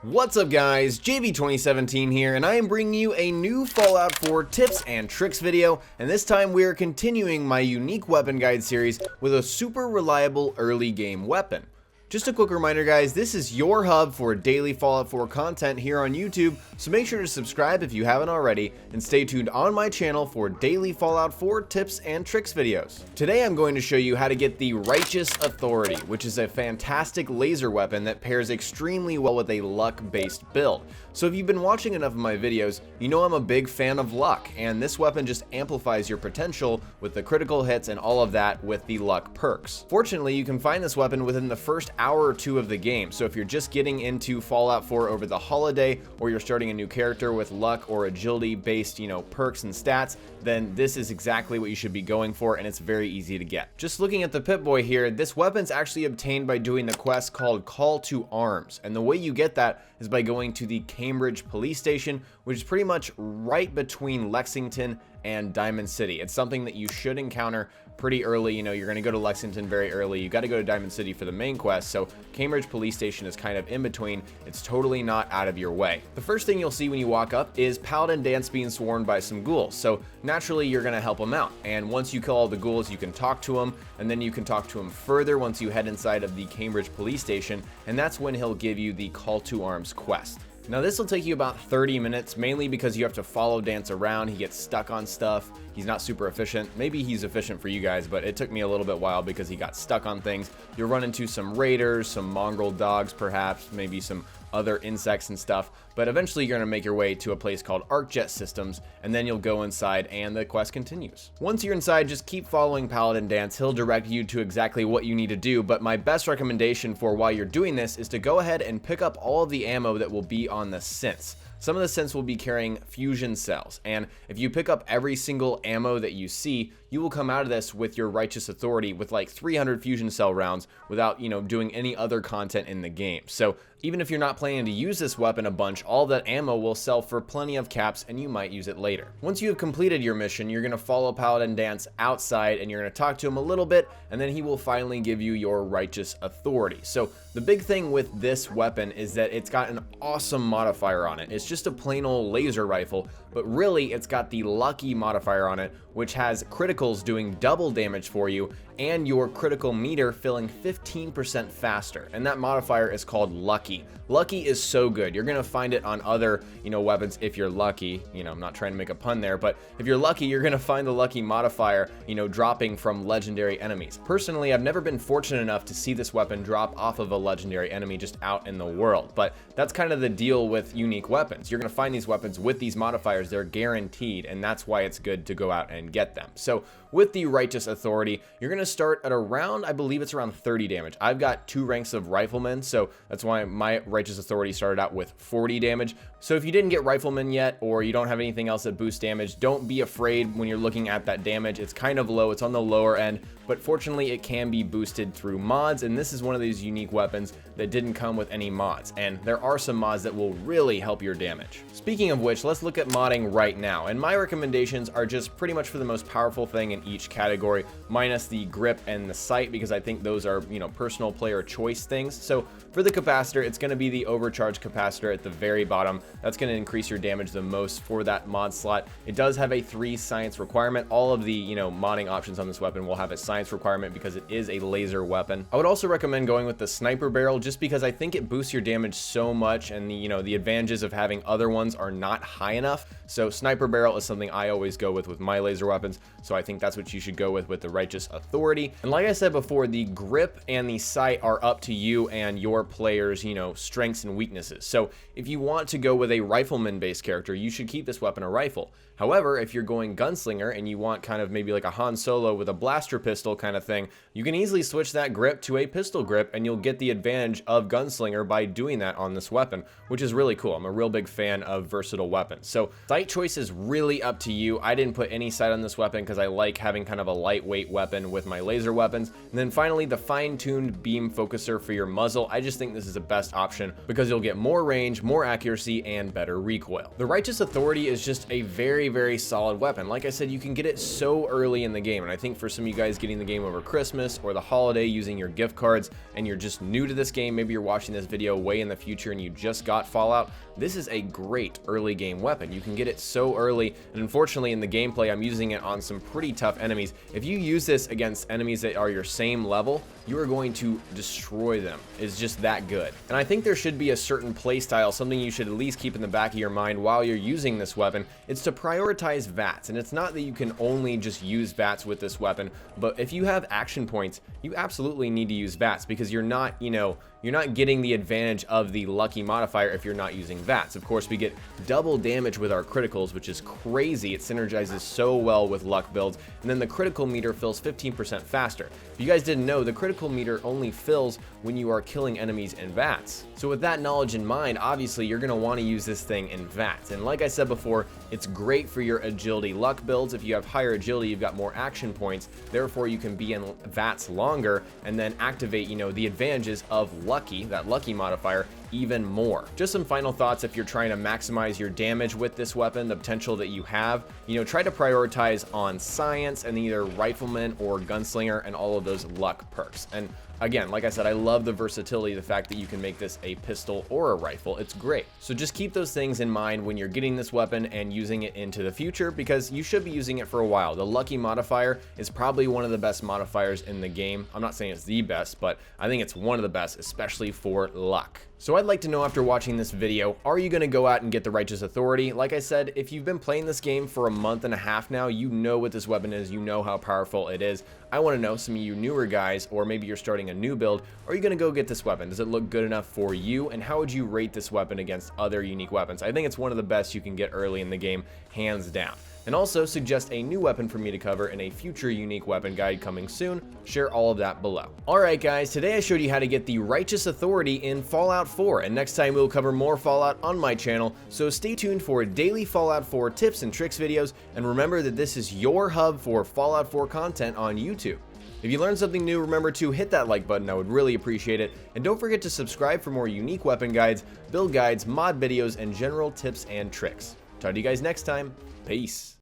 What's up guys, JV2017 here, and I am bringing you a new Fallout 4 tips and tricks video, and this time we are continuing my unique weapon guide series with a super reliable early game weapon. Just a quick reminder guys, this is your hub for daily Fallout 4 content here on YouTube, so make sure to subscribe if you haven't already, and stay tuned on my channel for daily Fallout 4 tips and tricks videos. Today I'm going to show you how to get the Righteous Authority, which is a fantastic laser weapon that pairs extremely well with a luck-based build. So if you've been watching enough of my videos, you know I'm a big fan of luck, and this weapon just amplifies your potential with the critical hits and all of that with the luck perks. Fortunately, you can find this weapon within the first hour or two of the game, so if you're just getting into Fallout 4 over the holiday, or you're starting a new character with luck or agility based, perks and stats, then this is exactly what you should be going for, and it's very easy to get. Just looking at the Pip-Boy here, this weapon's actually obtained by doing the quest called Call to Arms, and the way you get that is by going to the Cambridge police station, which is pretty much right between Lexington and Diamond City. It's something that you should encounter pretty early. You're going to go to Lexington very early. You got to go to Diamond City for the main quest, so Cambridge police station is kind of in between. It's totally not out of your way. The first thing you'll see when you walk up is Paladin Dance being swarmed by some ghouls, so naturally you're going to help them out, and once you kill all the ghouls you can talk to them, and then you can talk to him further once you head inside of the Cambridge police station, and that's when he'll give you the Call to Arms quest. Now this will take you about 30 minutes, mainly because you have to follow Dance around. He gets stuck on stuff. He's not super efficient. Maybe he's efficient for you guys, but it took me a little bit while because he got stuck on things. You'll run into some raiders, some mongrel dogs perhaps, maybe some other insects and stuff, but eventually you're going to make your way to a place called ArcJet Systems, and then you'll go inside and the quest continues. Once you're inside, just keep following Paladin Dance. He'll direct you to exactly what you need to do, but my best recommendation for while you're doing this is to go ahead and pick up all of the ammo that will be on the synths. Some of the synths will be carrying fusion cells, and if you pick up every single ammo that you see, you will come out of this with your Righteous Authority with like 300 fusion cell rounds without, doing any other content in the game. So even if you're not planning to use this weapon a bunch, all that ammo will sell for plenty of caps and you might use it later. Once you have completed your mission, you're going to follow Paladin Dance outside and you're going to talk to him a little bit, and then he will finally give you your Righteous Authority. So the big thing with this weapon is that it's got an awesome modifier on it. It's just a plain old laser rifle, but really it's got the Lucky modifier on it, which has criticals doing double damage for you and your critical meter filling 15% faster, and that modifier is called Lucky. Lucky is so good. You're gonna find it on other weapons if you're lucky. I'm not trying to make a pun there, but if you're lucky, you're gonna find the Lucky modifier dropping from legendary enemies. Personally, I've never been fortunate enough to see this weapon drop off of a legendary enemy just out in the world, but that's kind of the deal with unique weapons. You're gonna find these weapons with these modifiers. They're guaranteed, and that's why it's good to go out and get them. So with the Righteous Authority, you're going to start at around, I believe it's around 30 damage. I've got 2 ranks of Rifleman, so that's why my Righteous Authority started out with 40 damage. So if you didn't get Rifleman yet, or you don't have anything else that boosts damage, don't be afraid when you're looking at that damage. It's kind of low, it's on the lower end, but fortunately it can be boosted through mods, and this is one of these unique weapons that didn't come with any mods, and there are some mods that will really help your damage. Speaking of which, let's look at modding right now, and my recommendations are just pretty much for the most powerful thing in each category, minus the grip and the sight, because I think those are personal player choice things. So for the capacitor, it's going to be the overcharge capacitor at the very bottom. That's going to increase your damage the most for that mod slot. It does have a 3 science requirement. All of the modding options on this weapon will have a science requirement because it is a laser weapon. I would also recommend going with the sniper barrel just because I think it boosts your damage so much, and the advantages of having other ones are not high enough. So sniper barrel is something I always go with my laser weapons, so I think that's what you should go with the Righteous Authority. And like I said before, the grip and the sight are up to you and your players strengths and weaknesses. So if you want to go with a rifleman based character, you should keep this weapon a rifle. However, if you're going gunslinger and you want kind of maybe like a Han Solo with a blaster pistol kind of thing, you can easily switch that grip to a pistol grip and you'll get the advantage of gunslinger by doing that on this weapon, which is really cool. I'm a real big fan of versatile weapons. So sight choice is really up to you. I didn't put any sight on this weapon because I like having kind of a lightweight weapon with my laser weapons. And then finally, the fine-tuned beam focuser for your muzzle. I just think this is the best option because you'll get more range, more accuracy, and better recoil. The Righteous Authority is just a very, very solid weapon. Like I said, you can get it so early in the game, and I think for some of you guys getting the game over Christmas or the holiday using your gift cards, and you're just new to this game, maybe you're watching this video way in the future and you just got Fallout, this is a great early game weapon. You can get it so early, and unfortunately in the gameplay I'm using it on some pretty tough enemies. If you use this against enemies that are your same level, you are going to destroy them. It's just that good. And I think there should be a certain playstyle, something you should at least keep in the back of your mind while you're using this weapon. It's to prioritize VATS, and it's not that you can only just use VATS with this weapon, but if you have action points, you absolutely need to use VATS because you're not, you're not getting the advantage of the lucky modifier if you're not using VATS. Of course, we get double damage with our criticals, which is crazy. It synergizes so well with luck builds, and then the critical meter fills 15% faster. If you guys didn't know, the critical meter only fills when you are killing enemies in VATS. So with that knowledge in mind, obviously you're going to want to use this thing in VATS. And like I said before, it's great for your agility luck builds. If you have higher agility, you've got more action points. Therefore, you can be in VATS longer and then activate, the advantages of lucky, that lucky modifier, even more. Just some final thoughts if you're trying to maximize your damage with this weapon, the potential that you have. Try to prioritize on science and either rifleman or gunslinger and all of those luck perks. And again, like I said, I love the versatility, the fact that you can make this a pistol or a rifle. It's great. So just keep those things in mind when you're getting this weapon and using it into the future, because you should be using it for a while. The lucky modifier is probably one of the best modifiers in the game. I'm not saying it's the best, but I think it's one of the best, especially for luck. So I'd like to know, after watching this video, are you going to go out and get the Righteous Authority? Like I said, if you've been playing this game for a month and a half now, you know what this weapon is, you know how powerful it is. I want to know, some of you newer guys, or maybe you're starting a new build, are you going to go get this weapon? Does it look good enough for you? And how would you rate this weapon against other unique weapons? I think it's one of the best you can get early in the game, hands down. And also suggest a new weapon for me to cover in a future unique weapon guide coming soon. Share all of that below. Alright guys, today I showed you how to get the Righteous Authority in Fallout 4, and next time we'll cover more Fallout on my channel, so stay tuned for daily Fallout 4 tips and tricks videos, and remember that this is your hub for Fallout 4 content on YouTube. If you learned something new, remember to hit that like button, I would really appreciate it, and don't forget to subscribe for more unique weapon guides, build guides, mod videos, and general tips and tricks. Talk to you guys next time. Peace.